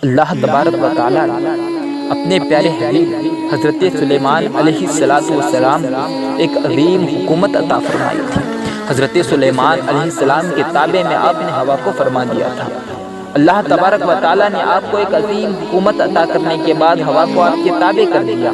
اللہ تبارک و تعالیٰ نے اپنے پیارے حبیب حضرت سلیمان علیہ السلام ایک عظیم حکومت عطا فرمائی تھی۔ حضرت سلیمان علیہ السلام کے تابع میں آپ نے ہوا کو فرما دیا تھا۔ اللہ تبارک و تعالیٰ نے آپ کو ایک عظیم حکومت عطا کرنے کے بعد ہوا کو آپ کے تابع کر دیا۔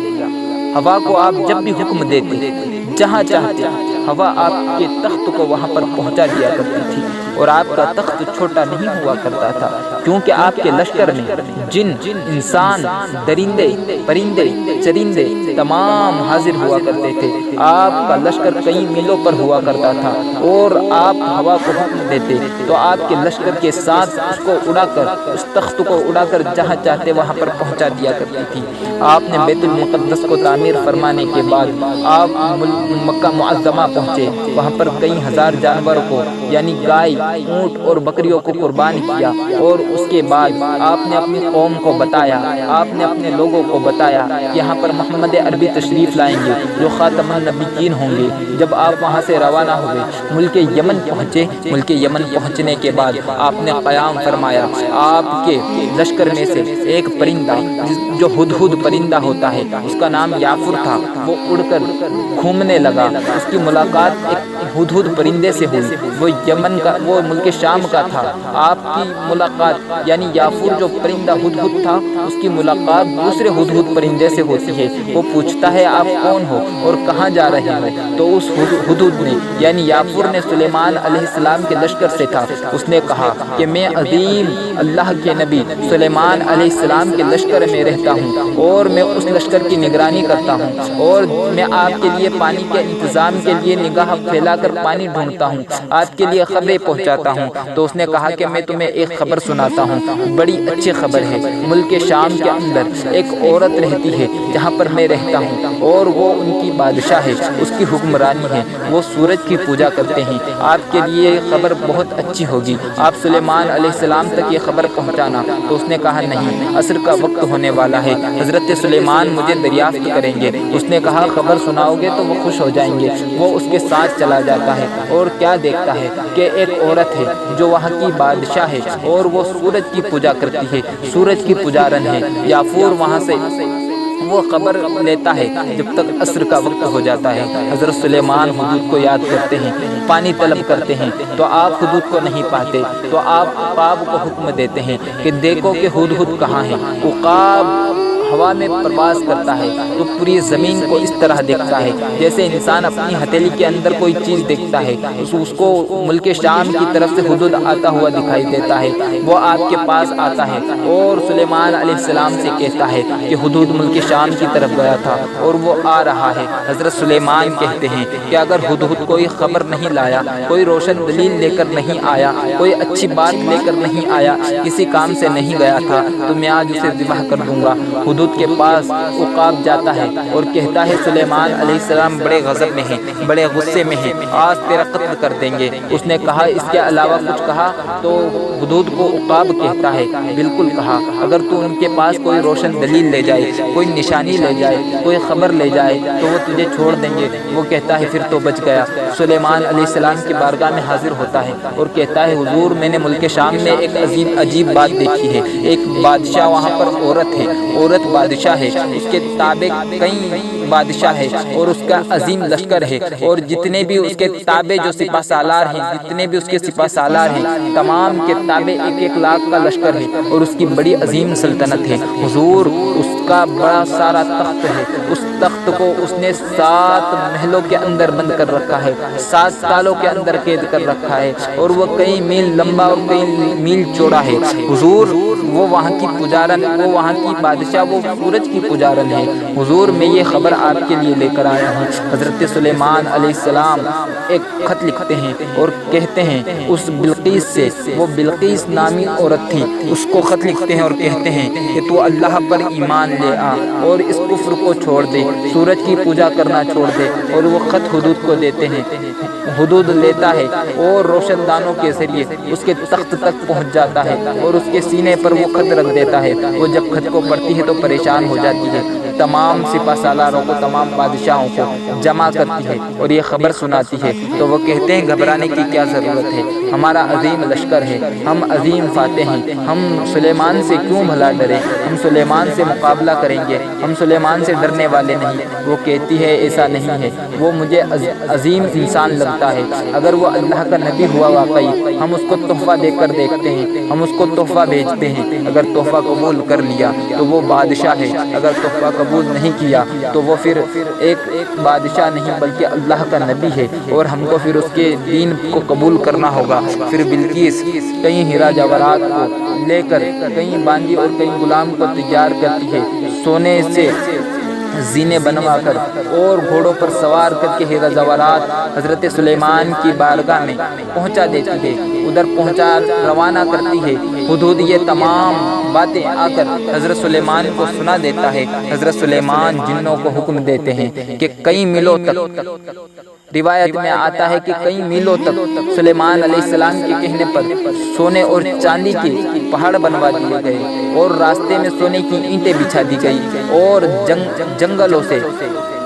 ہوا کو آپ جب بھی حکم دیتے، جہاں چاہتے، ہوا آپ کے تخت کو وہاں پر پہنچا دیا کرتی تھی، اور آپ کا تخت چھوٹا نہیں ہوا کرتا تھا، کیونکہ آپ کے لشکر میں جن، انسان، درندے، پرندے، چرندے تمام حاضر ہوا کرتے تھے۔ آپ کا لشکر کئی میلوں پر ہوا کرتا تھا، اور آپ ہوا کو حکم دیتے تو آپ کے لشکر کے ساتھ اس کو اڑا کر، اس تخت کو اڑا کر جہاں چاہتے وہاں پر پہنچا دیا کرتی تھی۔ آپ نے بیت المقدس کو تعمیر فرمانے کے بعد آپ مکہ معظمہ پہنچے، وہاں پر کئی ہزار جانوروں کو یعنی گائے، اونٹ اور بکریوں کو قربان کیا، اور اس کے بعد آپ نے اپنی قوم کو بتایا، آپ نے اپنے لوگوں کو بتایا کہ یہاں پر محمد عربی تشریف لائیں گے جو خاتم النبیین ہوں گے۔ جب آپ وہاں سے روانہ ہوئے، ملک یمن پہنچے، ملک یمن پہنچنے کے بعد آپ نے قیام فرمایا۔ آپ کے لشکر میں سے ایک پرندہ جو ہدہد پرندہ ہوتا ہے، اس کا نام یافر تھا، وہ اڑ کر گھومنے لگا۔ اس کی ملاقات ایک ہدہد پرندے سے ہوئی، وہ یمن کا، وہ ملک شام کا تھا۔ آپ کی ملاقات یعنی یافور جو پرندہ ہدہد تھا، اس کی ملاقات دوسرے ہدہد پرندے سے ہوتی ہے۔ وہ پوچھتا ہے آپ کون ہو اور کہاں جا رہے ہو؟ تو اس ہدہد نے یعنی یافور نے سلیمان علیہ السلام کے لشکر سے تھا، اس نے کہا کہ میں عظیم اللہ کے نبی سلیمان علیہ السلام کے لشکر میں رہتا ہوں، اور میں اس لشکر کی نگرانی کرتا ہوں، اور میں آپ کے لیے پانی کے انتظام کے لیے نگاہ پھیلا کر پانی ڈھونڈتا ہوں، آپ کے لیے خبریں پہنچاتا ہوں۔ تو اس نے کہا کہ میں تمہیں ایک خبر سناتا ہوں، بڑی اچھی خبر ہے۔ ملک شام کے اندر ایک عورت رہتی ہے جہاں پر میں رہتا ہوں، اور وہ ان کی بادشاہ ہے، اس کی حکمرانی ہے، وہ سورج کی پوجا کرتے ہیں۔ آپ کے لیے یہ خبر بہت اچھی ہوگی، آپ سلیمان علیہ السلام تک یہ خبر پہنچانا۔ تو اس نے کہا نہیں، عصر کا وقت ہونے والا ہے، حضرت سلیمان مجھے دریافت کریں گے۔ اس نے کہا خبر سناؤ گے تو وہ خوش ہو جائیں گے۔ وہ اس کے ساتھ چلا جاتا ہے، اور کیا دیکھتا ہے کہ ایک عورت ہے جو وہاں کی بادشاہ ہے، اور وہ سورج کی پوجا کرتی ہے، سورج کی پجارن ہے۔ یافور وہاں سے وہ خبر لیتا ہے جب تک عصر کا وقت ہو جاتا ہے۔ حضرت سلیمان حدود کو یاد کرتے ہیں، پانی طلب کرتے ہیں، تو آپ حدود کو نہیں پاتے، تو آپ عقاب کو حکم دیتے ہیں کہ دیکھو کہ ہدہد کہاں ہے۔ عقاب ہوا میں پرواز کرتا ہے تو پوری زمین کو اس طرح دیکھتا ہے جیسے انسان اپنی ہتھیلی کے اندر کوئی چیز دیکھتا ہے، اس کو ملک شام کی طرف سے ہدہد آتا ہوا دکھائی دیتا ہے۔ وہ آپ کے پاس آتا ہے اور سلیمان علیہ السلام سے کہتا ہے کہ ہدہد ملک شام کی طرف گیا تھا اور وہ آ رہا ہے۔ حضرت سلیمان کہتے ہیں کہ اگر ہدہد کوئی خبر نہیں لایا، کوئی روشن دلیل لے کر نہیں آیا، کوئی اچھی بات لے کر نہیں آیا، کسی کام سے نہیں گیا تھا، تو میں آج اسے ذبح کر دوں گا۔ ہدہد کے پاس عقاب جاتا ہے اور کہتا ہے سلیمان علیہ السلام بڑے غضب میں ہیں، بڑے غصے میں ہیں، آج تیرا قتل کر دیں گے۔ اس نے کہا اس کے علاوہ کچھ کہا؟ تو ہدہد کو عقاب کہتا ہے بالکل کہا، اگر تو ان کے پاس کوئی روشن دلیل لے جائے، کوئی نشانی لے جائے، کوئی خبر لے جائے تو وہ تجھے چھوڑ دیں گے۔ وہ کہتا ہے پھر تو بچ گیا۔ سلیمان علیہ السلام کی بارگاہ میں حاضر ہوتا ہے اور کہتا ہے حضور میں نے ملک شام میں ایک عجیب بات دیکھی ہے، ایک بادشاہ وہاں پر عورت ہے، عورت بادشاہ ہے، اس کے تابع کئی بادشاہ ہے اور اس کا عظیم لشکر ہے، اور جتنے بھی اس کے تابع جو سپہ سالار ہیں، جتنے بھی اس کے سپہ سالار ہیں، تمام کے تابع 1-1 لاکھ کا لشکر ہے اور اس کی بڑی عظیم سلطنت ہے۔ حضور اس کا بڑا سارا تخت ہے، اس تخت کو اس نے 7 محلوں کے اندر بند کر رکھا ہے، 7 تالوں کے اندر قید کر رکھا ہے، اور وہ کئی میل لمبا اور کئی میل چوڑا ہے۔ حضور وہ وہاں کی پجارن، وہ وہاں کی بادشاہ، وہ سورج کی پجارن ہے۔ حضور میں یہ خبر آپ کے لیے لے کر آیا ہوں۔ حضرت سلیمان علیہ السلام ایک خط لکھتے ہیں اور کہتے ہیں اس بلقیس سے، وہ بلقیس نامی عورت تھی، اس کو خط لکھتے ہیں اور کہتے ہیں کہ تو اللہ پر ایمان لے آ اور اس کفر کو چھوڑ دے، سورج کی پوجا کرنا چھوڑ دے۔ اور وہ خط ہدہد کو دیتے ہیں، ہدہد لیتا ہے اور روشن دانوں کے ذریعے اس کے تخت تک پہنچ جاتا ہے اور اس کے سینے پر وہ خط رکھ دیتا ہے۔ وہ جب خط کو پڑھتی ہے تو پریشان ہو جاتی ہے، تمام سپہ سالاروں کو، تمام بادشاہوں کو جمع کرتی ہے اور یہ خبر سناتی ہے تو وہ کہتے ہیں گھبرانے کی کیا ضرورت ہے، ہمارا عظیم لشکر ہے، ہم عظیم فاتح ہیں، ہم سلیمان سے کیوں بھلا ڈرے، ہم سلیمان سے مقابلہ کریں گے، ہم سلیمان سے ڈرنے والے نہیں۔ وہ کہتی ہے ایسا نہیں ہے، وہ مجھے عظیم انسان لگتا ہے، اگر وہ اللہ کا نبی ہوا واقعی ہم اس کو تحفہ دے کر دیکھتے ہیں، ہم اس کو تحفہ بھیجتے ہیں، اگر تحفہ قبول کر لیا تو وہ بادشاہ ہے، اگر تحفہ قبول نہیں کیا تو وہ پھر ایک بادشاہ نہیں بلکہ اللہ کا نبی ہے، اور ہم کو پھر اس کے دین کو قبول کرنا ہوگا۔ پھر بلقیس کئی ہیرا جواہرات کو لے کر کئی باندی اور کئی غلام کو تیار کرتی ہے، سونے سے زینے بنوا کر اور گھوڑوں پر سوار کر کے ہیرا جواہرات حضرت سلیمان کی بارگاہ میں پہنچا دیتی ہے، ادھر پہنچا روانہ کرتی ہے۔ حدود یہ تمام باتیں آ کر حضرت سلیمان کو سنا دیتا ہے۔ حضرت سلیمان جنوں کو حکم دیتے ہیں کہ کئی میلوں تک، روایت میں آتا ہے کہ کئی میلوں تک سلیمان علیہ السلام کے کہنے پر سونے اور چاندی کے پہاڑ بنوا دیے گئے اور راستے میں سونے کی اینٹیں بچھا دی گئی، اور جنگلوں سے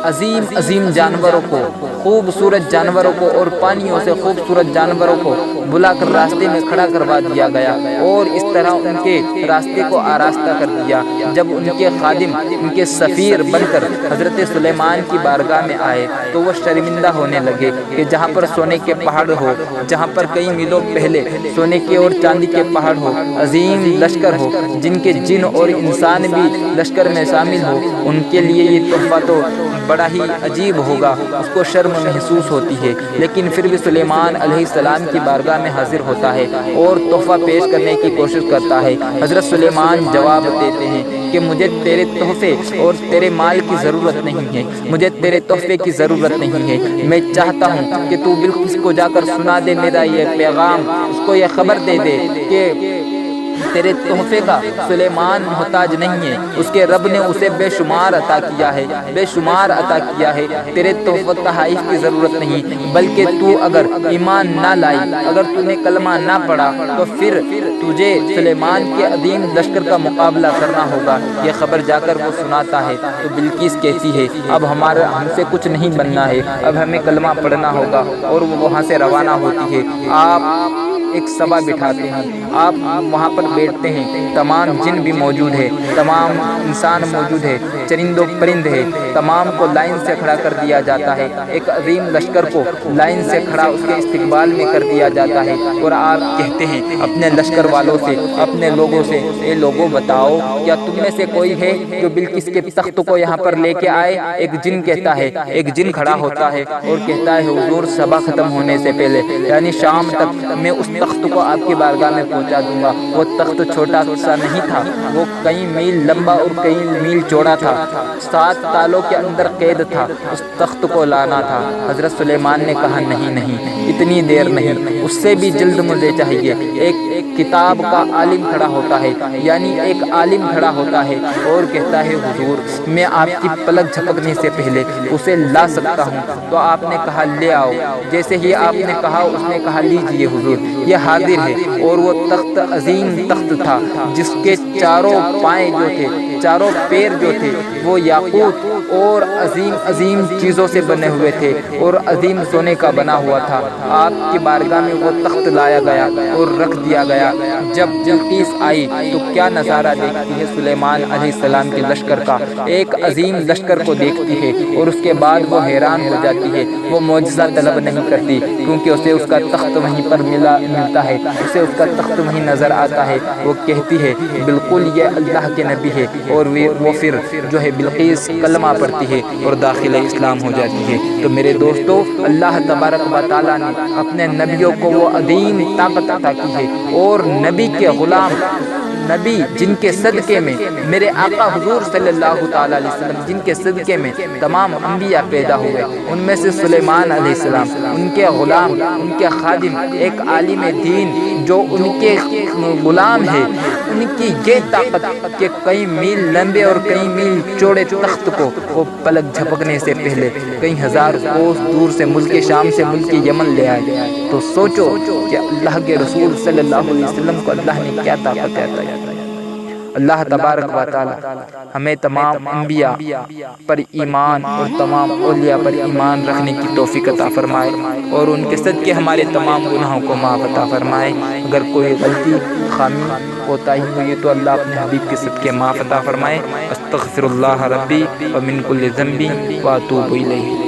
عظیم عظیم جانوروں کو، خوبصورت جانوروں کو اور پانیوں سے خوبصورت جانوروں کو بلا کر راستے میں کھڑا کروا دیا گیا، اور اس طرح ان کے راستے کو آراستہ کر دیا۔ جب ان کے خادم، ان کے سفیر بن کر حضرت سلیمان کی بارگاہ میں آئے تو وہ شرمندہ ہونے لگے کہ جہاں پر سونے کے پہاڑ ہو، جہاں پر کئی میلوں پہلے سونے کے اور چاندی کے پہاڑ ہو، عظیم لشکر ہو جن کے جن اور انسان بھی لشکر میں شامل ہو، ان کے لیے یہ تحفہ تو بڑا ہی عجیب ہوگا، اس کو شرم محسوس ہوتی ہے، لیکن پھر بھی سلیمان علیہ السلام کی بارگاہ میں حاضر ہوتا ہے اور تحفہ پیش کرنے کی کوشش کرتا ہے۔ حضرت سلیمان جواب دیتے ہیں کہ مجھے تیرے تحفے اور تیرے مال کی ضرورت نہیں ہے، مجھے تیرے تحفے کی ضرورت نہیں ہے، میں چاہتا ہوں کہ تو بلقیس کو جا کر سنا دے میرا یہ پیغام، اس کو یہ خبر دے دے کہ تیرے تحفے کا سلیمان محتاج نہیں ہے، اس کے رب نے اسے بے شمار عطا کیا ہے، بے شمار عطا کیا ہے، تیرے تحفہ تحائف کی ضرورت نہیں، بلکہ تو اگر ایمان نہ لائی، اگر تو نے کلمہ نہ پڑھا تو پھر تجھے سلیمان کے عظیم لشکر کا مقابلہ کرنا ہوگا۔ یہ خبر جا کر وہ سناتا ہے تو بلقیس کہتی ہے اب ہم سے کچھ نہیں بننا ہے، اب ہمیں کلمہ پڑھنا ہوگا، اور وہ وہاں سے روانہ ہوتی ہے۔ آپ ایک سبا بٹھاتے ہیں، آپ وہاں پر بیٹھتے ہیں، تمام جن بھی موجود ہے، تمام انسان موجود ہے، چرند و پرند ہے، تمام کو لائن سے کھڑا کر دیا جاتا ہے، ایک عظیم لشکر کو لائن سے کھڑا اس کے استقبال میں کر دیا جاتا ہے، اور آپ کہتے ہیں اپنے لشکر والوں سے، اپنے لوگوں سے، اے لوگوں بتاؤ کیا تم میں سے کوئی ہے جو بلقیس کے تخت کو یہاں پر لے کے آئے؟ ایک جن کہتا ہے، ایک جن کھڑا ہوتا ہے اور کہتا ہے حضور سبا ختم ہونے سے پہلے یعنی شام تک میں اس تخت کو آپ کی بارگاہ میں پہنچا دوں گا۔ وہ تخت چھوٹا سا نہیں تھا، وہ کئی میل لمبا اور کئی میل چوڑا تھا، 7 تالوں کے اندر قید تھا، اس تخت کو لانا تھا۔ حضرت سلیمان نے کہا نہیں نہیں، اتنی دیر نہیں، اس سے بھی جلد مجھے چاہیے۔ ایک کتاب کا عالم کھڑا ہوتا ہے، یعنی ایک عالم کھڑا ہوتا ہے اور کہتا ہے حضور میں آپ کی پلک جھپکنے سے پہلے اسے لا سکتا ہوں۔ تو آپ نے کہا لے آؤ، جیسے ہی آپ نے کہا اس نے کہا لیجئے حضور، یہ حاضر ہے، اور وہ تخت عظیم تخت تھا جس کے چاروں پائیں جو تھے، چاروں پیر جو تھے وہ یاقوت اور عظیم عظیم چیزوں سے بنے ہوئے تھے اور عظیم سونے کا بنا ہوا تھا۔ آپ کی بارگاہ میں وہ تخت لایا گیا اور رکھ دیا گیا۔ جب بلقیس آئی تو کیا نظارہ دیکھتی ہے سلیمان علیہ السلام کے لشکر کا، ایک عظیم لشکر کو دیکھتی ہے اور اس کے بعد وہ حیران ہو جاتی ہے۔ وہ معجزہ طلب نہیں کرتی کیونکہ اسے اس کا تخت وہیں پر ملتا ہے، اسے اس کا تخت وہیں نظر آتا ہے۔ وہ کہتی ہے بالکل یہ اللہ کے نبی ہے، اور وہ پھر جو ہے بلقیس کلمہ پڑھتی ہے اور داخل اسلام ہو جاتی ہے۔ تو میرے دوستو، اللہ تبارک و تعالیٰ نے اپنے نبیوں کو وہ عظیم طاقت عطا کی ہے، اور نبی کے غلام، نبی جن کے صدقے میں میرے آقا حضور صلی اللہ تعالیٰ علیہ وسلم، جن کے صدقے میں تمام انبیاء پیدا ہوئے، ان میں سے سلیمان علیہ السلام، ان کے غلام، ان کے خادم، ایک عالم دین جو ان کے غلام ہے، ان کی یہ طاقت کہ کئی میل لمبے اور کئی میل چوڑے تخت کو وہ پلک جھپکنے سے پہلے کئی ہزار کوس دور سے ملک شام سے ملک یمن لے آئے۔ تو سوچو کہ اللہ کے رسول صلی اللہ علیہ وسلم کو اللہ نے کیا طاقت عطا کی۔ اللہ تبارک و تعالی ہمیں تمام انبیاء پر ایمان اور تمام اولیاء پر ایمان رکھنے کی توفیق عطا فرمائے اور ان کے صدقے ہمارے تمام گناہوں کو معاف عطا فرمائے۔ اگر کوئی غلطی خامی کوتاہی ہوئی تو اللہ اپنے حبیب کے صدقے معاف عطا فرمائے۔ استغفر اللہ ربی ومن کل ذنب واتوب الیہ۔